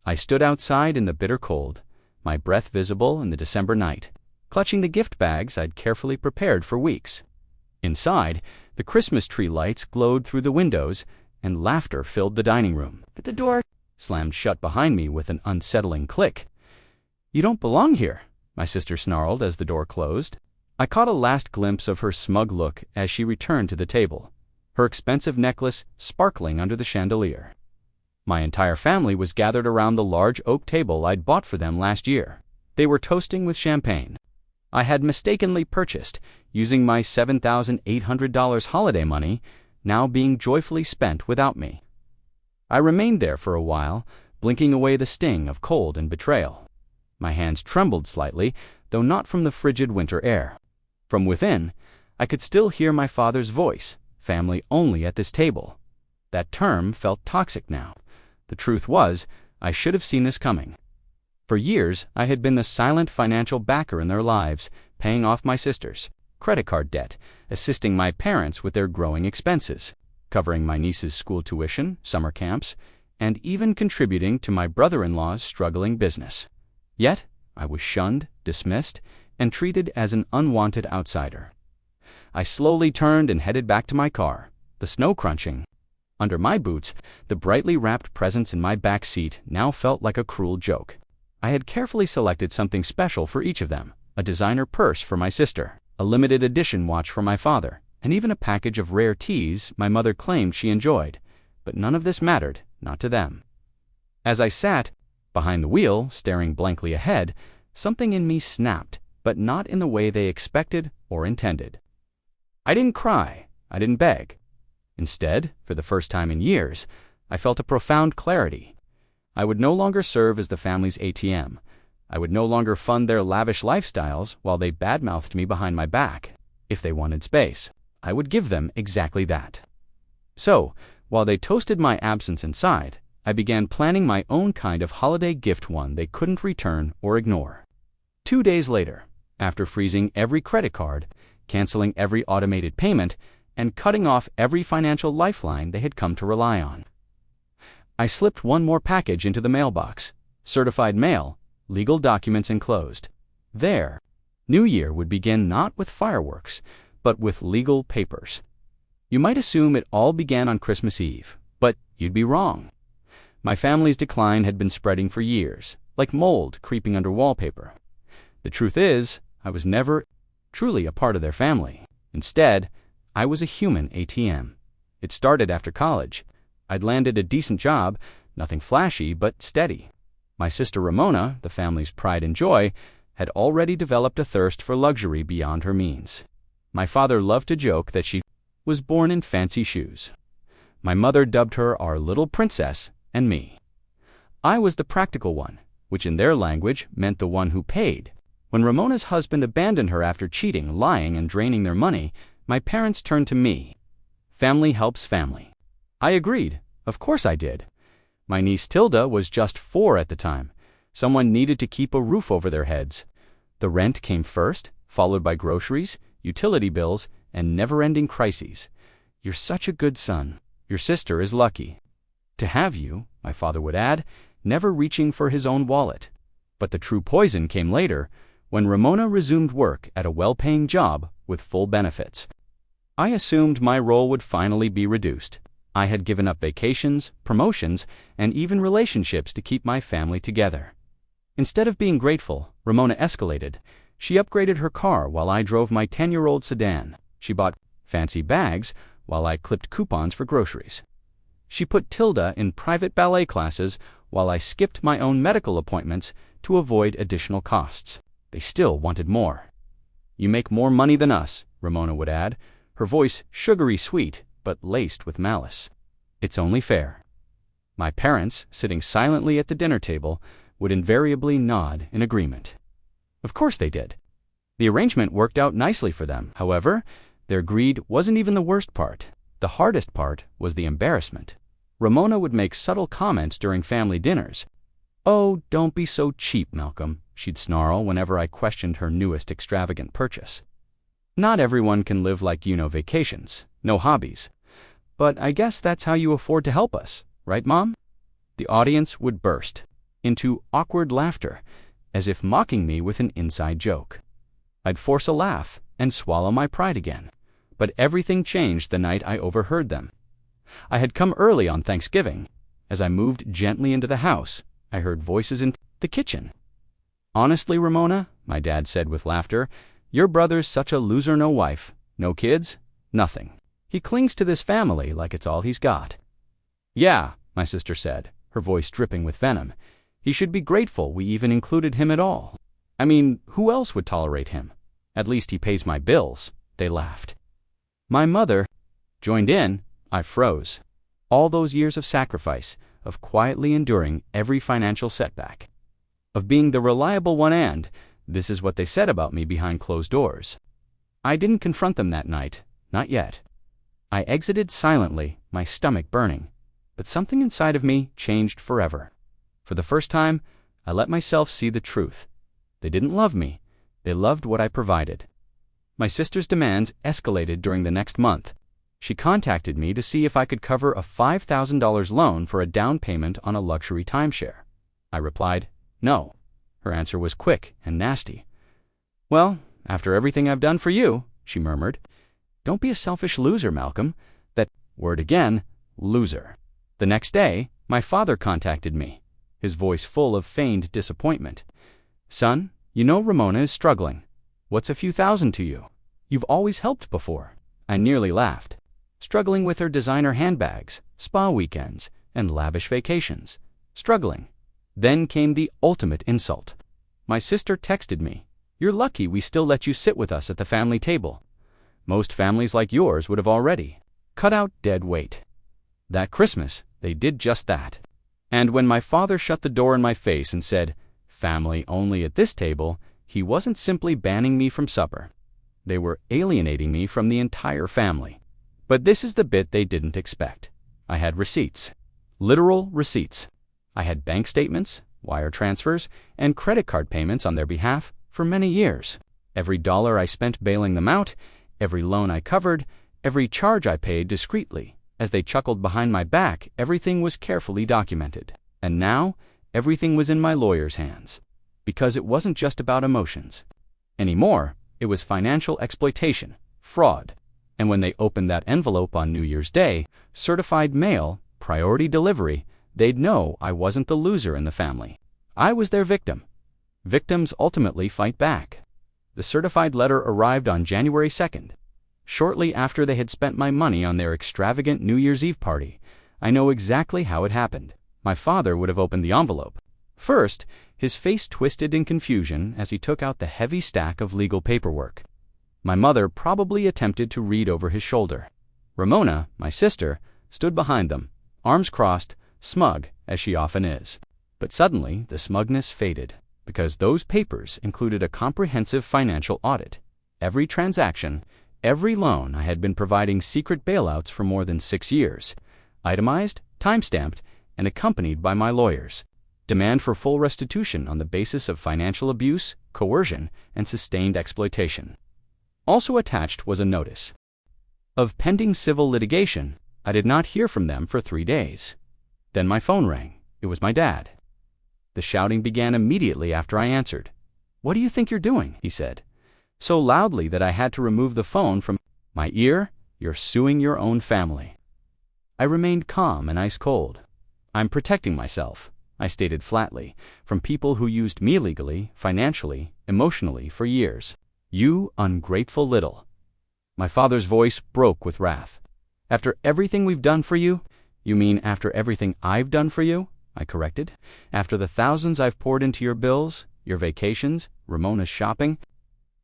I stood outside in the bitter cold, my breath visible in the December night, clutching the gift bags I'd carefully prepared for weeks. Inside, the Christmas tree lights glowed through the windows, and laughter filled the dining room. But the door slammed shut behind me with an unsettling click. "You don't belong here," my sister snarled as the door closed. I caught a last glimpse of her smug look as she returned to the table, her expensive necklace sparkling under the chandelier. My entire family was gathered around the large oak table I'd bought for them last year. They were toasting with champagne I had mistakenly purchased, using my $7,800 holiday money, now being joyfully spent without me. I remained there for a while, blinking away the sting of cold and betrayal. My hands trembled slightly, though not from the frigid winter air. From within, I could still hear my father's voice, family only at this table. That term felt toxic now. The truth was, I should have seen this coming. For years, I had been the silent financial backer in their lives, paying off my sister's credit card debt, assisting my parents with their growing expenses, covering my niece's school tuition, summer camps, and even contributing to my brother-in-law's struggling business. Yet, I was shunned, dismissed, and treated as an unwanted outsider. I slowly turned and headed back to my car, the snow crunching under my boots. The brightly wrapped presents in my back seat now felt like a cruel joke. I had carefully selected something special for each of them, a designer purse for my sister, a limited edition watch for my father, and even a package of rare teas my mother claimed she enjoyed. But none of this mattered, not to them. As I sat behind the wheel, staring blankly ahead, something in me snapped, but not in the way they expected or intended. I didn't cry, I didn't beg. Instead, for the first time in years, I felt a profound clarity. I would no longer serve as the family's ATM. I would no longer fund their lavish lifestyles while they badmouthed me behind my back. If they wanted space, I would give them exactly that. So, while they toasted my absence inside, I began planning my own kind of holiday gift, one they couldn't return or ignore. 2 days later, after freezing every credit card, canceling every automated payment, and cutting off every financial lifeline they had come to rely on, I slipped one more package into the mailbox. Certified mail, legal documents enclosed. There, New Year would begin not with fireworks, but with legal papers. You might assume it all began on Christmas Eve, but you'd be wrong. My family's decline had been spreading for years, like mold creeping under wallpaper. The truth is, I was never truly a part of their family. Instead, I was a human ATM. It started after college. I'd landed a decent job, nothing flashy but steady. My sister Ramona, the family's pride and joy, had already developed a thirst for luxury beyond her means. My father loved to joke that she was born in fancy shoes. My mother dubbed her our little princess, and me. I was the practical one, which in their language meant the one who paid. When Ramona's husband abandoned her after cheating, lying, and draining their money, my parents turned to me. Family helps family. I agreed. Of course I did. My niece Tilda was just 4 at the time. Someone needed to keep a roof over their heads. The rent came first, followed by groceries, utility bills, and never-ending crises. "You're such a good son. Your sister is lucky to have you," my father would add, never reaching for his own wallet. But the true poison came later, when Ramona resumed work at a well-paying job with full benefits. I assumed my role would finally be reduced. I had given up vacations, promotions, and even relationships to keep my family together. Instead of being grateful, Ramona escalated. She upgraded her car while I drove my 10-year-old sedan. She bought fancy bags while I clipped coupons for groceries. She put Tilda in private ballet classes while I skipped my own medical appointments to avoid additional costs. They still wanted more. "You make more money than us," Ramona would add, her voice sugary sweet but laced with malice. "It's only fair." My parents, sitting silently at the dinner table, would invariably nod in agreement. Of course they did. The arrangement worked out nicely for them. However, their greed wasn't even the worst part. The hardest part was the embarrassment. Ramona would make subtle comments during family dinners. "Oh, don't be so cheap, Malcolm," she'd snarl whenever I questioned her newest extravagant purchase. "Not everyone can live like vacations, no hobbies. But I guess that's how you afford to help us, right, Mom?" The audience would burst. into awkward laughter, as if mocking me with an inside joke. I'd force a laugh and swallow my pride again, but everything changed the night I overheard them. I had come early on Thanksgiving. As I moved gently into the house, I heard voices in the kitchen. "Honestly, Ramona," my dad said with laughter, "your brother's such a loser, no wife, no kids, nothing. He clings to this family like it's all he's got." "Yeah," my sister said, her voice dripping with venom. "He should be grateful we even included him at all. I mean, who else would tolerate him? At least he pays my bills." They laughed. My mother joined in. I froze. All those years of sacrifice, of quietly enduring every financial setback, of being the reliable one, and this is what they said about me behind closed doors. I didn't confront them that night, not yet. I exited silently, my stomach burning, but something inside of me changed forever. For the first time, I let myself see the truth. They didn't love me. They loved what I provided. My sister's demands escalated during the next month. She contacted me to see if I could cover a $5,000 loan for a down payment on a luxury timeshare. I replied, no. Her answer was quick and nasty. "Well, after everything I've done for you," she murmured. "Don't be a selfish loser, Malcolm." That word again, loser. The next day, my father contacted me, his voice full of feigned disappointment. "Son, you know Ramona is struggling. What's a few thousand to you? You've always helped before." I nearly laughed. Struggling with her designer handbags, spa weekends, and lavish vacations. Struggling. Then came the ultimate insult. My sister texted me, "You're lucky we still let you sit with us at the family table. Most families like yours would have already cut out dead weight." That Christmas, they did just that. And when my father shut the door in my face and said, "Family only at this table," he wasn't simply banning me from supper. They were alienating me from the entire family. But this is the bit they didn't expect. I had receipts. Literal receipts. I had bank statements, wire transfers, and credit card payments on their behalf for many years. Every dollar I spent bailing them out, every loan I covered, every charge I paid discreetly. As they chuckled behind my back, everything was carefully documented. And now, everything was in my lawyer's hands. Because it wasn't just about emotions. Anymore, it was financial exploitation, fraud. And when they opened that envelope on New Year's Day, certified mail, priority delivery, they'd know I wasn't the loser in the family. I was their victim. Victims ultimately fight back. The certified letter arrived on January 2nd. Shortly after they had spent my money on their extravagant New Year's Eve party. I know exactly how it happened. My father would have opened the envelope. First, his face twisted in confusion as he took out the heavy stack of legal paperwork. My mother probably attempted to read over his shoulder. Ramona, my sister, stood behind them, arms crossed, smug as she often is. But suddenly, the smugness faded, because those papers included a comprehensive financial audit. Every transaction, every loan I had been providing secret bailouts for more than 6 years, itemized, time-stamped, and accompanied by my lawyers. Demand for full restitution on the basis of financial abuse, coercion, and sustained exploitation. Also attached was a notice of pending civil litigation. I did not hear from them for 3 days. Then my phone rang. It was my dad. The shouting began immediately after I answered. "What do you think you're doing?" he said, so loudly that I had to remove the phone from my ear. "You're suing your own family." I remained calm and ice cold. "I'm protecting myself," I stated flatly, "from people who used me legally, financially, emotionally for years. You ungrateful little." My father's voice broke with wrath. "After everything we've done for you?" "You mean after everything I've done for you?" I corrected. "After the thousands I've poured into your bills, your vacations, Ramona's shopping,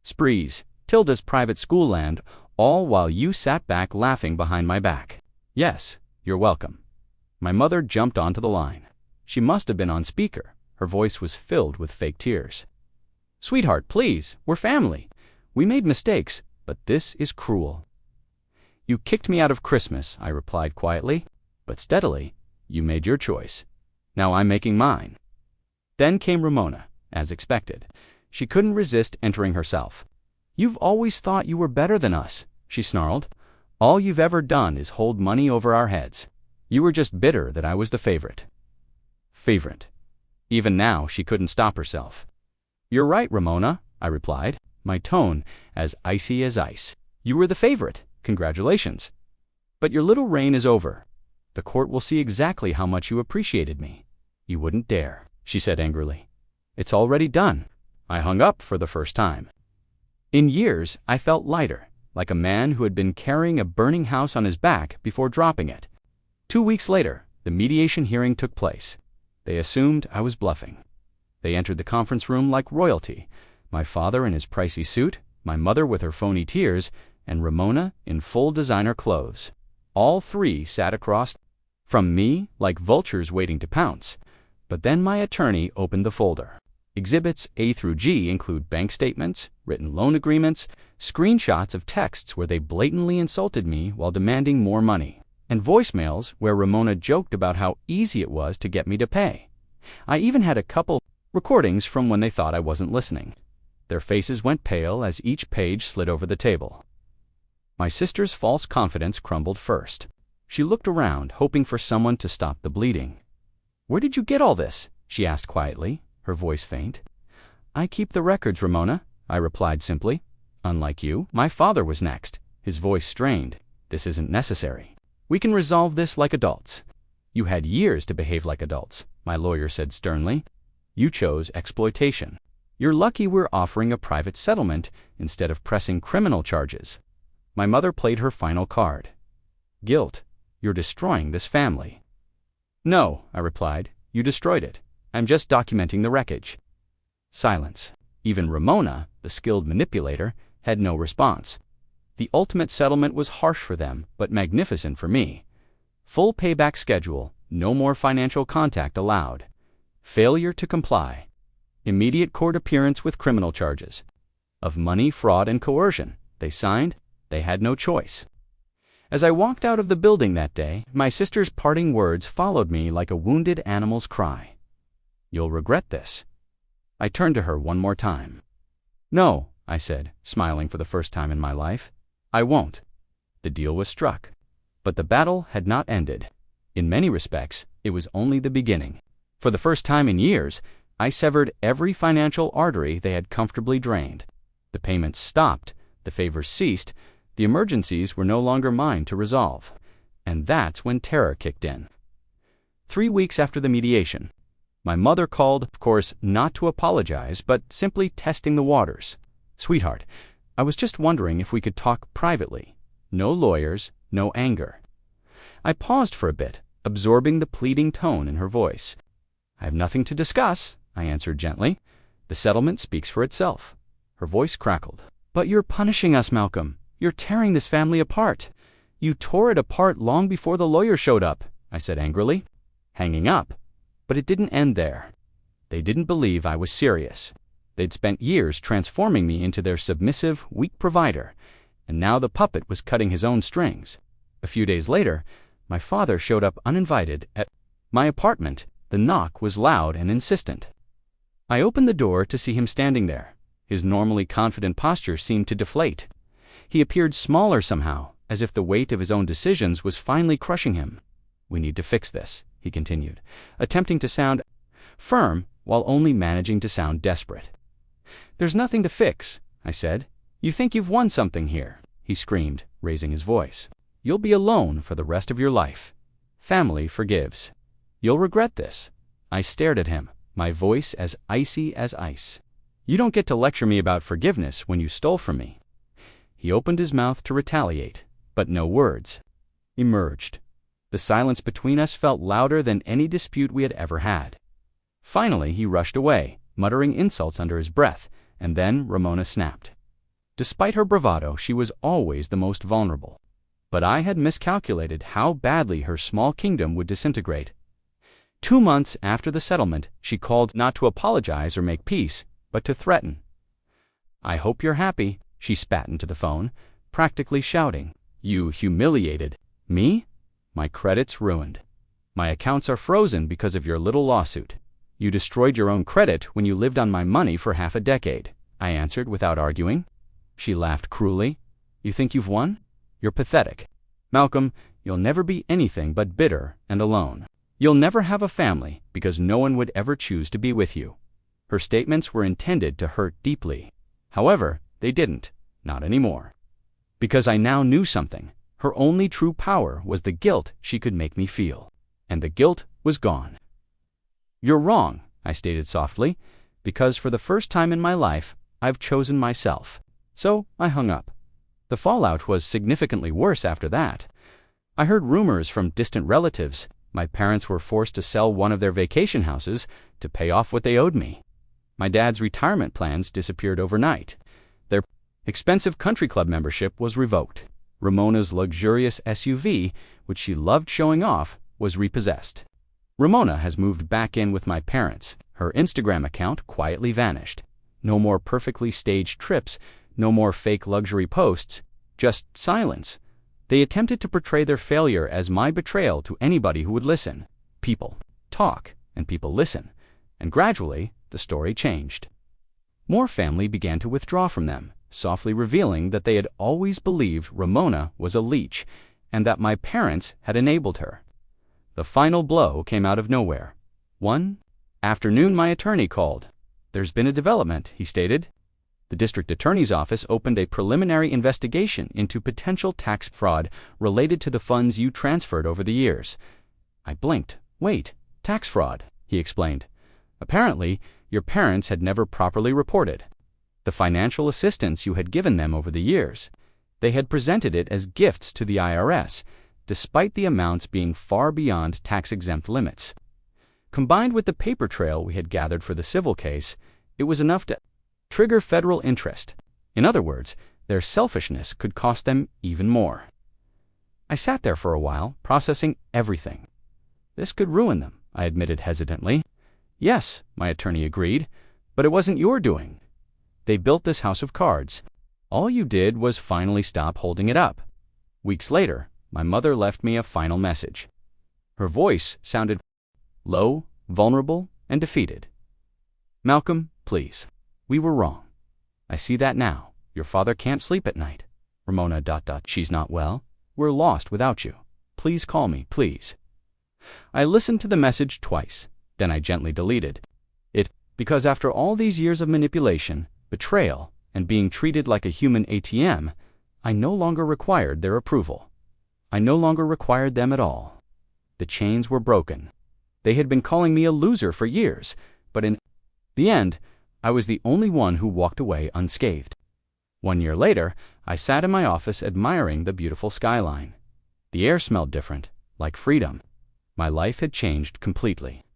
sprees, Tilda's private school land, all while you sat back laughing behind my back. Yes, you're welcome." My mother jumped onto the line. She must have been on speaker. Her voice was filled with fake tears. "Sweetheart, please, we're family. We made mistakes, but this is cruel." "You kicked me out of Christmas," I replied quietly, but steadily. "You made your choice. Now I'm making mine." Then came Ramona, as expected. She couldn't resist entering herself. "You've always thought you were better than us," she snarled. "All you've ever done is hold money over our heads. You were just bitter that I was the favorite." Favorite. Even now, she couldn't stop herself. "You're right, Ramona," I replied, my tone as icy as ice. "You were the favorite. Congratulations. But your little reign is over. The court will see exactly how much you appreciated me." "You wouldn't dare," she said angrily. "It's already done." I hung up for the first time. In years, I felt lighter, like a man who had been carrying a burning house on his back before dropping it. 2 weeks later, the mediation hearing took place. They assumed I was bluffing. They entered the conference room like royalty, my father in his pricey suit, my mother with her phony tears, and Ramona in full designer clothes. All three sat across from me like vultures waiting to pounce. But then my attorney opened the folder. Exhibits A through G include bank statements, written loan agreements, screenshots of texts where they blatantly insulted me while demanding more money, and voicemails where Ramona joked about how easy it was to get me to pay. I even had a couple recordings from when they thought I wasn't listening. Their faces went pale as each page slid over the table. My sister's false confidence crumbled first. She looked around, hoping for someone to stop the bleeding. "Where did you get all this?" she asked quietly, her voice faint. "I keep the records, Ramona," I replied simply. "Unlike you, my father was next." His voice strained. "This isn't necessary. We can resolve this like adults." "You had years to behave like adults," my lawyer said sternly. "You chose exploitation. You're lucky we're offering a private settlement instead of pressing criminal charges." My mother played her final card. "Guilt. You're destroying this family." "No," I replied. "You destroyed it. I'm just documenting the wreckage." Silence. Even Ramona, the skilled manipulator, had no response. The ultimate settlement was harsh for them, but magnificent for me. Full payback schedule, no more financial contact allowed. Failure to comply. Immediate court appearance with criminal charges. Of money, fraud, and coercion. They signed. They had no choice. As I walked out of the building that day, my sister's parting words followed me like a wounded animal's cry. "You'll regret this." I turned to her one more time. "No," I said, smiling for the first time in my life. "I won't." The deal was struck. But the battle had not ended. In many respects, it was only the beginning. For the first time in years, I severed every financial artery they had comfortably drained. The payments stopped, the favors ceased, the emergencies were no longer mine to resolve. And that's when terror kicked in. 3 weeks after the mediation, my mother called, of course, not to apologize, but simply testing the waters. "Sweetheart, I was just wondering if we could talk privately. No lawyers, no anger." I paused for a bit, absorbing the pleading tone in her voice. "I have nothing to discuss," I answered gently. "The settlement speaks for itself." Her voice crackled. "But you're punishing us, Malcolm. You're tearing this family apart. You tore it apart long before the lawyer showed up," I said angrily. Hanging up. But it didn't end there. They didn't believe I was serious. They'd spent years transforming me into their submissive, weak provider, and now the puppet was cutting his own strings. A few days later, my father showed up uninvited at my apartment. The knock was loud and insistent. I opened the door to see him standing there. His normally confident posture seemed to deflate. He appeared smaller somehow, as if the weight of his own decisions was finally crushing him. "We need to fix this," he continued, attempting to sound firm while only managing to sound desperate. "There's nothing to fix," I said. "You think you've won something here," he screamed, raising his voice. "You'll be alone for the rest of your life. Family forgives. You'll regret this." I stared at him, my voice as icy as ice. "You don't get to lecture me about forgiveness when you stole from me." He opened his mouth to retaliate, but no words emerged. The silence between us felt louder than any dispute we had ever had. Finally, he rushed away, muttering insults under his breath, and then Ramona snapped. Despite her bravado, she was always the most vulnerable. But I had miscalculated how badly her small kingdom would disintegrate. 2 months after the settlement, she called not to apologize or make peace, but to threaten. "I hope you're happy," she spat into the phone, practically shouting. "You humiliated me? My credit's ruined. My accounts are frozen because of your little lawsuit. You destroyed your own credit when you lived on my money for half a decade," I answered without arguing. She laughed cruelly. "You think you've won? You're pathetic. Malcolm, you'll never be anything but bitter and alone. You'll never have a family because no one would ever choose to be with you. Her statements were intended to hurt deeply. However, they didn't. Not anymore. Because I now knew something. Her only true power was the guilt she could make me feel. And the guilt was gone. "You're wrong," I stated softly, "because for the first time in my life, I've chosen myself." So I hung up. The fallout was significantly worse after that. I heard rumors from distant relatives. My parents were forced to sell one of their vacation houses to pay off what they owed me. My dad's retirement plans disappeared overnight. Their expensive country club membership was revoked. Ramona's luxurious SUV, which she loved showing off, was repossessed. Ramona has moved back in with my parents. Her Instagram account quietly vanished. No more perfectly staged trips, no more fake luxury posts, just silence. They attempted to portray their failure as my betrayal to anybody who would listen. People talk, and people listen. And gradually, the story changed. More family began to withdraw from them, softly revealing that they had always believed Ramona was a leech, and that my parents had enabled her. The final blow came out of nowhere. One afternoon, my attorney called. "There's been a development," he stated. The district attorney's office opened a preliminary investigation into potential tax fraud related to the funds you transferred over the years. I blinked. "Wait, tax fraud," he explained. "Apparently, your parents had never properly reported the financial assistance you had given them over the years. They had presented it as gifts to the IRS, despite the amounts being far beyond tax-exempt limits. Combined with the paper trail we had gathered for the civil case, it was enough to trigger federal interest. In other words, their selfishness could cost them even more." I sat there for a while, processing everything. "This could ruin them," I admitted hesitantly. "Yes," my attorney agreed, "but it wasn't your doing. They built this house of cards. All you did was finally stop holding it up." Weeks later, my mother left me a final message. Her voice sounded low, vulnerable, and defeated. "Malcolm, please. We were wrong. I see that now. Your father can't sleep at night. Ramona... She's not well. We're lost without you. Please call me, please." I listened to the message twice. Then I gently deleted it, because after all these years of manipulation, betrayal, and being treated like a human ATM, I no longer required their approval. I no longer required them at all. The chains were broken. They had been calling me a loser for years, but in the end, I was the only one who walked away unscathed. 1 year later, I sat in my office admiring the beautiful skyline. The air smelled different, like freedom. My life had changed completely.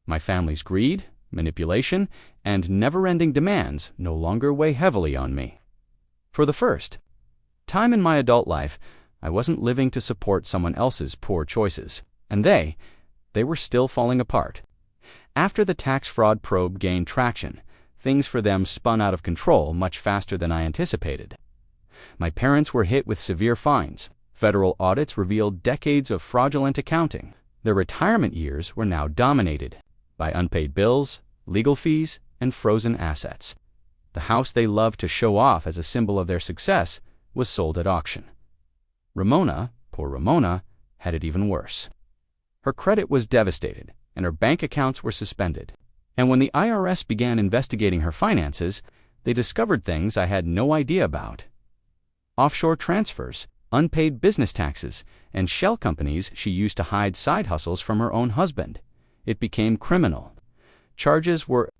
My family's greed, manipulation, and never-ending demands no longer weigh heavily on me. For the first time in my adult life, I wasn't living to support someone else's poor choices, and they were still falling apart. After the tax fraud probe gained traction, things for them spun out of control much faster than I anticipated. My parents were hit with severe fines. Federal audits revealed decades of fraudulent accounting. Their retirement years were now dominated by unpaid bills, legal fees, and frozen assets. The house they loved to show off as a symbol of their success was sold at auction. Ramona, poor Ramona, had it even worse. Her credit was devastated, and her bank accounts were suspended. And when the IRS began investigating her finances, they discovered things I had no idea about. Offshore transfers, unpaid business taxes, and shell companies she used to hide side hustles from her own husband. It became criminal. Charges were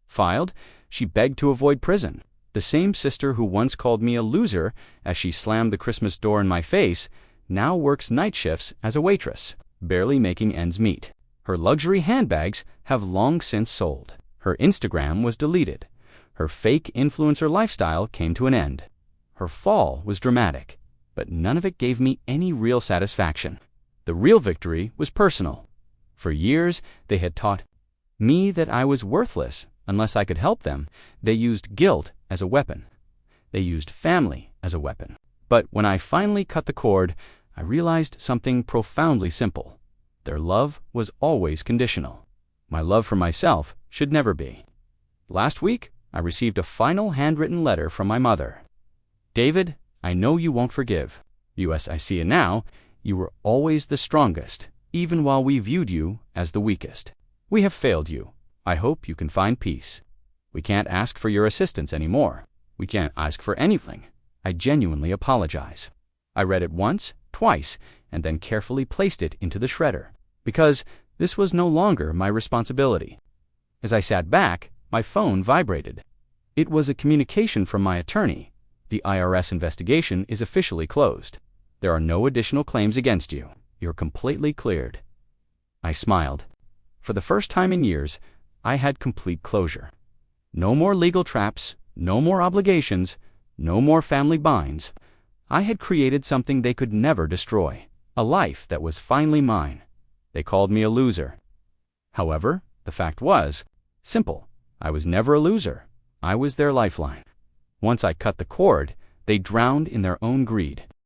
filed. She begged to avoid prison. The same sister who once called me a loser as she slammed the Christmas door in my face now works night shifts as a waitress, barely making ends meet. Her luxury handbags have long since sold. Her Instagram was deleted. Her fake influencer lifestyle came to an end. Her fall was dramatic, but none of it gave me any real satisfaction. The real victory was personal. For years, they had taught me that I was worthless unless I could help them. They used guilt as a weapon. They used family as a weapon. But when I finally cut the cord, I realized something profoundly simple. Their love was always conditional. My love for myself should never be. Last week, I received a final handwritten letter from my mother. "David, I know you won't forgive. You, as I see it now, you were always the strongest, even while we viewed you as the weakest. We have failed you. I hope you can find peace. We can't ask for your assistance anymore. We can't ask for anything. I genuinely apologize." I read it once, twice, and then carefully placed it into the shredder, because this was no longer my responsibility. As I sat back, my phone vibrated. It was a communication from my attorney. "The IRS investigation is officially closed. There are no additional claims against you. You're completely cleared." I smiled. For the first time in years, I had complete closure. No more legal traps, no more obligations, no more family binds. I had created something they could never destroy, a life that was finally mine. They called me a loser. However, the fact was simple. I was never a loser. I was their lifeline. Once I cut the cord, they drowned in their own greed.